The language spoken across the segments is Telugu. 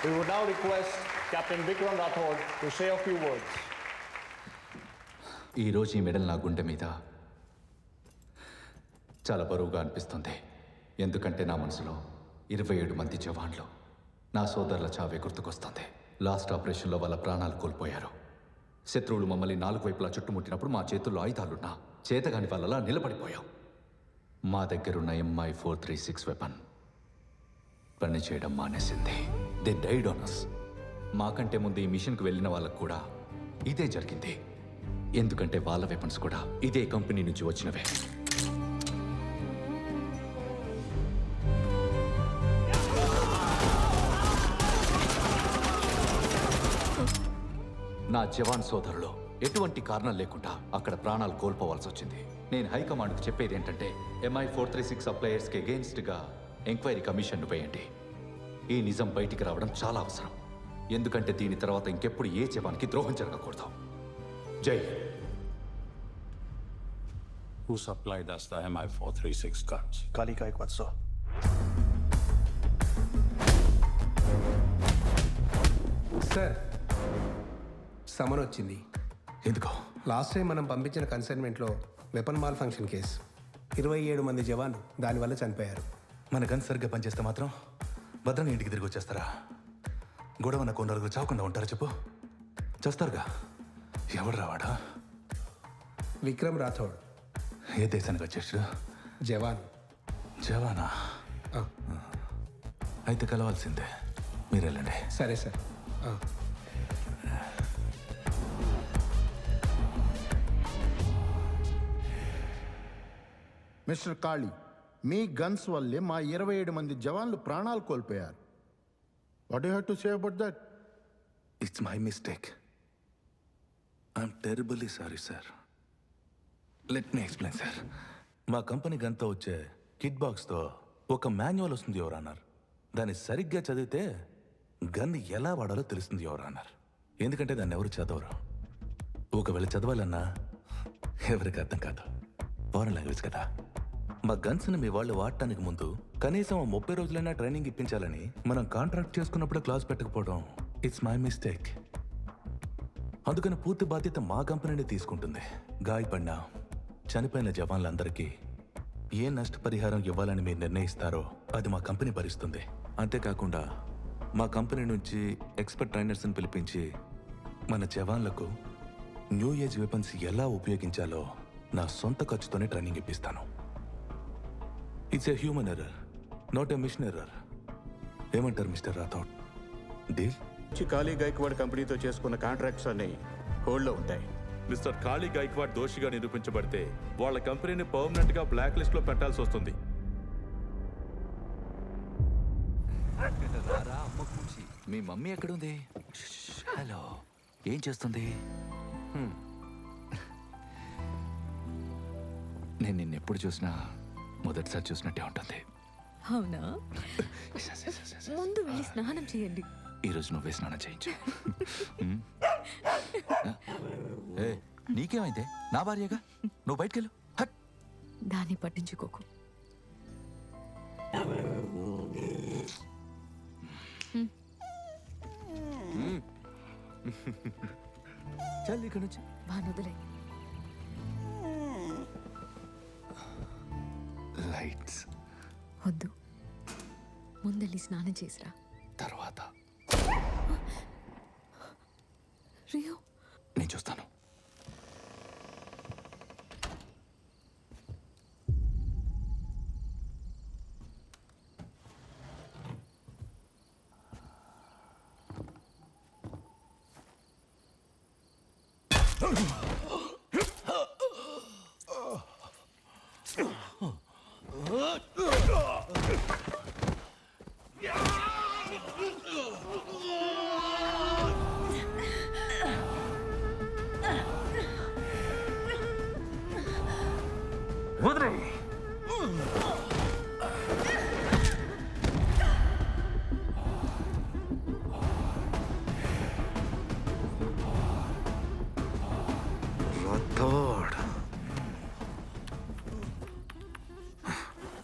We would now request Captain Vikram Rathod to say a few words. ఈరోజు ఈ మెడల్ నా గుండె మీద చాలా బరువుగా అనిపిస్తుంది. ఎందుకంటే నా మనసులో 27 మంది జవాన్లు, నా సోదరుల చావే గుర్తుకొస్తుంది. లాస్ట్ ఆపరేషన్లో వాళ్ళ ప్రాణాలు కోల్పోయారు. శత్రువులు మమ్మల్ని 4 వైపులా చుట్టుముట్టినప్పుడు మా చేతుల్లో ఆయుధాలున్నా చేతగాని వాళ్ళలా నిలబడిపోయాం. మా దగ్గరున్న MI436 వెపన్ పనిచేయడం మానేసింది. They died on us. మాకంటే ముందు ఈ మిషన్కి వెళ్ళిన వాళ్ళకు కూడా ఇదే జరిగింది. ఎందుకంటే వాళ్ళ వెపన్స్ కూడా ఇదే కంపెనీ నుంచి వచ్చినవే. నా జవాన్ సోదరులు ఎటువంటి కారణం లేకుండా అక్కడ ప్రాణాలు కోల్పోవాల్సి వచ్చింది. నేను హైకమాండ్కు చెప్పేది ఏంటంటే MI436 సప్లయర్స్కి అగెయిన్స్ట్గా ఎంక్వైరీ కమిషన్ వేయండి. ఈ నిజం బయటికి రావడం చాలా అవసరం. ఎందుకంటే దీని తర్వాత ఇంకెప్పుడు ఏ జవాన్కి ద్రోహం జరగకూడదు. Jai Hind. Who supplied us the MI436 guns? Kali Gaikwad, sir. Sir, summon వచ్చింది. ఎందుకో? లాస్ట్ టైం మనం పంపించిన కన్సైన్మెంట్లో వెపన్ మాల్ ఫంక్షన్ కేసు 27 మంది జవాన్లు దానివల్ల చనిపోయారు. మన గన్ సరిగ్గా పనిచేస్తే మాత్రం భద్రంగా ఇంటికి తిరిగి వచ్చేస్తారా? గొడవన కొండలు చావకుండా ఉంటారా చెప్పు? చేస్తారుగా. ఎవడు రావాడా? విక్రమ్ రాథోడ్. ఏ దేశానికి వచ్చేసాడు? జవాన్. జవానా? అయితే కలవాల్సిందే. మీరు వెళ్ళండి. సరే సార్. మిస్టర్ కాళీ, మీ గన్స్ వల్లే మా 27 మంది జవాన్లు ప్రాణాలు కోల్పోయారు. What you have to say about that? It's my mistake. I'm terribly sorry sir. Let me explain sir. మా కంపెనీ గన్తో వచ్చే కిట్ బాక్స్తో ఒక మాన్యువల్ వస్తుంది ఎవరు అన్నారు. దాన్ని సరిగ్గా చదివితే గన్ ఎలా వాడాలో తెలుస్తుంది ఎవరు అన్నారు. ఎందుకంటే దాన్ని ఎవరు చదవరు. ఒకవేళ చదవాలన్నా ఎవరికి అర్థం కాదు. ఫారెన్ లాంగ్వేజ్ కదా. మా గన్స్ని మీ వాళ్ళు వాడటానికి ముందు కనీసం 30 రోజులైనా ట్రైనింగ్ ఇప్పించాలని మనం కాంట్రాక్ట్ చేసుకున్నప్పుడు క్లాస్ పెట్టకపోవడం ఇట్స్ మై మిస్టేక్. అందుకని పూర్తి బాధ్యత మా కంపెనీనే తీసుకుంటుంది. గాయపడిన చనిపోయిన జవాన్లందరికీ ఏ నష్టపరిహారం ఇవ్వాలని మీరు నిర్ణయిస్తారో అది మా కంపెనీ భరిస్తుంది. అంతేకాకుండా మా కంపెనీ నుంచి ఎక్స్పర్ట్ ట్రైనర్స్ని పిలిపించి మన జవాన్లకు న్యూ ఏజ్ వెపన్స్ ఎలా ఉపయోగించాలో నా సొంత ఖర్చుతోనే ట్రైనింగ్ ఇప్పిస్తాను. It's a human error, not a machine error. ఏమంటారు మిస్టర్ రాథోడ్? డీల్? కాళీ గైక్వాడ్ కంపెనీతో చేసుకున్న కాంట్రాక్ట్స్ అన్ని హోల్డ్లో ఉంటాయి. మిస్టర్ కాళీ గైక్వాడ్ దోషిగా నిరూపించబడితే వాళ్ళ కంపెనీని పర్మనెంట్ గా బ్లాక్ లిస్ట్ లో పెట్టాల్సి వస్తుంది. మీ మమ్మీ ఎక్కడుంది? హలో, ఏం చేస్తుంది? నేను నిన్నెప్పుడు చూసినా మొదటిసారి చూసినట్టే ఉంటుంది. అవునా? ముందు వెళ్ళి స్నానం చేయండి. ఈరోజు నువ్వే స్నానం చేయించు. నీకేమైందే? నా భార్యగా. నువ్వు బయటకెళ్ళు. దాన్ని పట్టించుకోకు. చల్ ఇక్కడ నుంచి. బానొదిలే. లైట్స్ వద్దు, ముందెళ్ళి స్నానం చేసిరా. తర్వాత రియో, నేను చూస్తాను.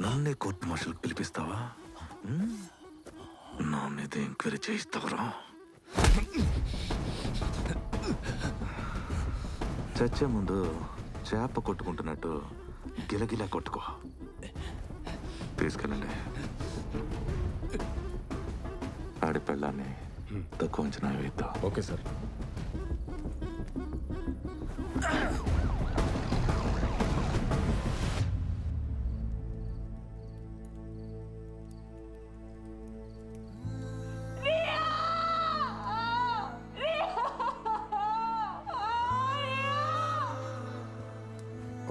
నన్నే కోర్టు మార్షల్కి పిలిపిస్తావా? నా మీద ఎంక్వైరీ చేయిస్తావరా? చచ్చే ముందు చేప కొట్టుకుంటున్నట్టు గిలగిలా కొట్టుకో. తీసుకెళ్ళండి. ఆడి పెళ్ళాన్ని తక్కువ అంచనా వేద్దాం. Okay sir.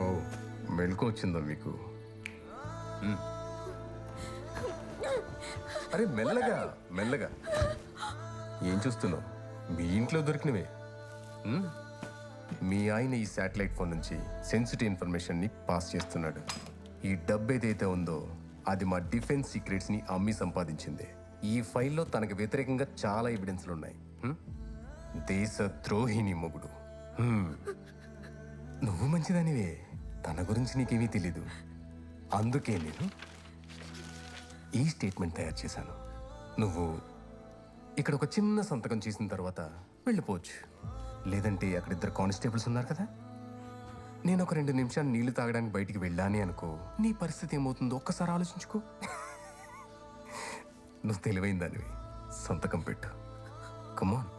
ఓ, మెలకు వచ్చిందా మీకు? అరే మెల్లగా మెల్లగా. ఏం చూస్తున్నావు? మీ ఇంట్లో దొరికినవే. మీ ఆయన ఈ శాటిలైట్ ఫోన్ నుంచి సెన్సిటివ్ ఇన్ఫర్మేషన్ని పాస్ చేస్తున్నాడు. ఈ డబ్బు ఏదైతే ఉందో అది మా డిఫెన్స్ సీక్రెట్స్ని అమ్మి సంపాదించింది. ఈ ఫైల్లో తనకు వ్యతిరేకంగా చాలా ఎవిడెన్స్లు ఉన్నాయి. దేశద్రోహిణి మొగుడు. నువ్వు మంచిదానివే, తన గురించి నీకేమీ తెలీదు. అందుకే నేను ఈ స్టేట్మెంట్ తయారు చేశాను. నువ్వు ఇక్కడ ఒక చిన్న సంతకం చేసిన తర్వాత వెళ్ళిపోవచ్చు. లేదంటే అక్కడ 2 కానిస్టేబుల్స్ ఉన్నారు కదా, నేను ఒక 2 నిమిషాలు నీళ్లు తాగడానికి బయటికి వెళ్ళానే అనుకో, నీ పరిస్థితి ఏమవుతుందో ఒక్కసారి ఆలోచించుకో. నువ్వు తెలివైన దానివి, సంతకం పెట్టు. కమాన్.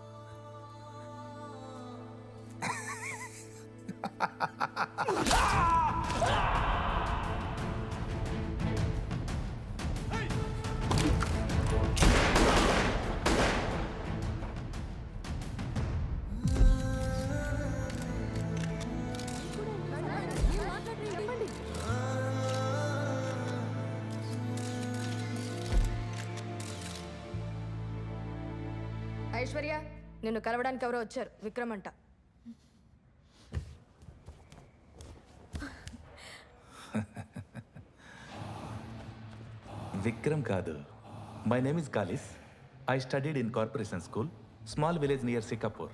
ఐశ్వర్య, నిన్ను కలవడానికి ఎవరో వచ్చారు. విక్రమ్ అంట. విక్రమ్ కాదు. My name is Kalis. I studied in corporation school, small village near Sikapur.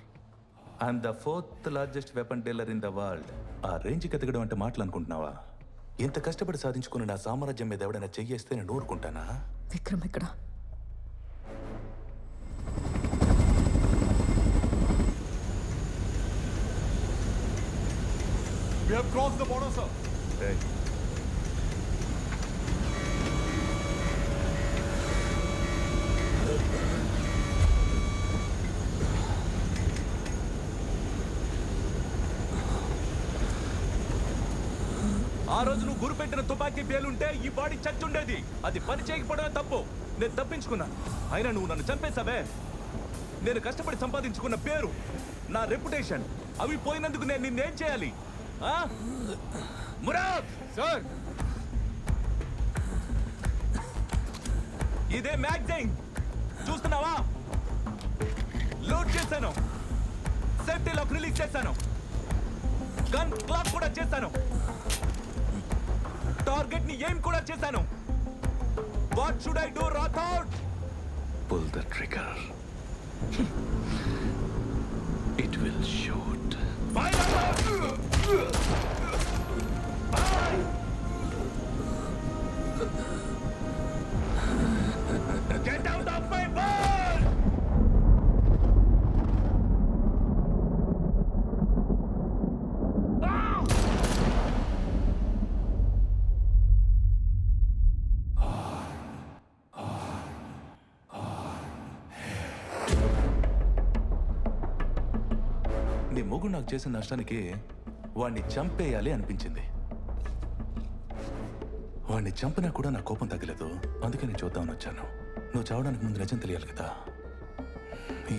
I'm the 4th largest weapon dealer in the world. ఆ రేంజ్కి ఎదగడం అంటే మాటలు అనుకుంటున్నావా? ఇంత కష్టపడి సాధించుకుని నా సామ్రాజ్యం మీద ఎవడైనా చెయ్యేస్తే నేను ఊరుకుంటానా? విక్రమ్ ఎక్కడ? We have crossed the border, sir. Hey. ఆ రోజు నువ్వు గురి పెట్టిన తుపాకీ పేలుంటే ఈ బాడీ చచ్చుండేది. అది పని చేయకపోవడమే తప్పు. నేను తప్పించుకున్నాను, అయినా నువ్వు నన్ను చంపేశావే. నేను కష్టపడి సంపాదించుకున్న పేరు, నా రెప్యుటేషన్, అవి పోయినందుకు నేను నిన్నేం చేయాలి? మురాద్ Sir. ఇదే మ్యాగజైన్ చూస్తున్నావా? లోడ్ చేశాను, సేఫ్టీ లాక్ రిలీజ్ చేశాను, గన్ క్లాక్ కూడా చేశాను, టార్గెట్ ని ఎయిమ్ కూడా చేశాను. What should I do Rathod? Pull the trigger. It will shoot. Get out of my boat! నీ మొగుడు నాకు చేసిన నష్టానికి వాణ్ణి చంపేయాలి అనిపించింది. వాణ్ణి చంపినా కూడా నా కోపం తగ్గలేదు. అందుకే నేను చూద్దామని వచ్చాను. నువ్వు చావడానికి ముందు నిజం తెలియాలి కదా. ఈ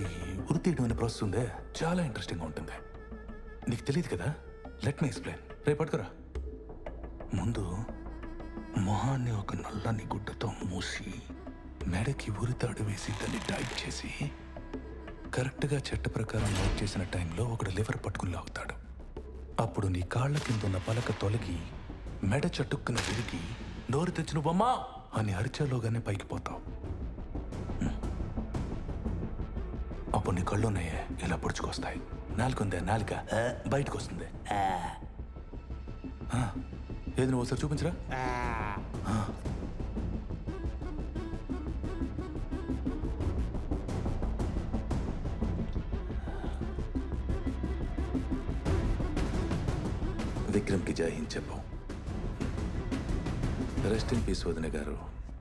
ఉరి తీయడం అనే ప్రాసెస్ ఉందే, చాలా ఇంట్రెస్టింగ్గా ఉంటుంది. నీకు తెలియదు కదా, లెట్ మీ ఎక్స్ప్లెయిన్. రేపు పట్టుకురా. ముందు మొహాన్ని ఒక నల్లని గుడ్డతో మూసి మెడకి ఉరితాడు వేసి దాన్ని టైట్ చేసి కరెక్ట్గా చట్ట ప్రకారం నోట్ చేసిన టైంలో ఒకడు లివర్ పట్టుకుని లాగుతాడు. అప్పుడు నీ కాళ్ళ కింద ఉన్న పలక తొలగి మెడ చటుక్కున తిరిగి నోరు తెచ్చిన బొమ్మా అని అరిచేలోగానే పైకి పోతావు. అప్పుడు నీ కళ్ళున్నాయే ఇలా పొడుచుకొస్తాయి. నాలుగుందే, నాలుక బయటకు వస్తుంది. ఏది నువ్వు ఒకసారి చూపించరా? విక్రమ్కి జై హింద్ చెప్పు. రెస్ట్ ఇన్ పీస్ వదిన గారు.